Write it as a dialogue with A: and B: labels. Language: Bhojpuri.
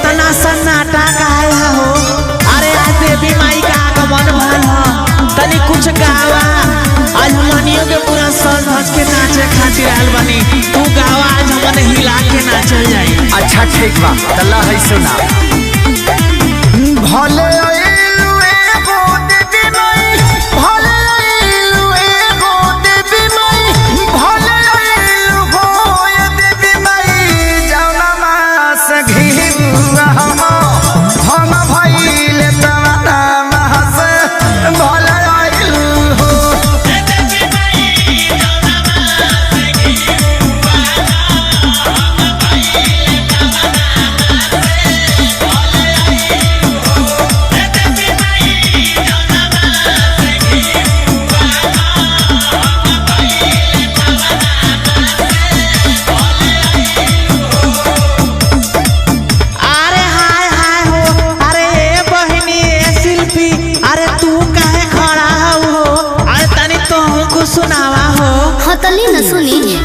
A: इतना सन्नाटा काहे हो? अरे आज देवी माई का आगमन भल ह, तनी कुछ गावा। आज हमनियों के पूरा सज धज के नाचे खातिर आयल बनी, तू गावा आज हमने हिला के नाचल जाई।
B: अच्छा ठीक बा, तल्ला है सुना। भले
C: सुनावा हो हतली न सुनी।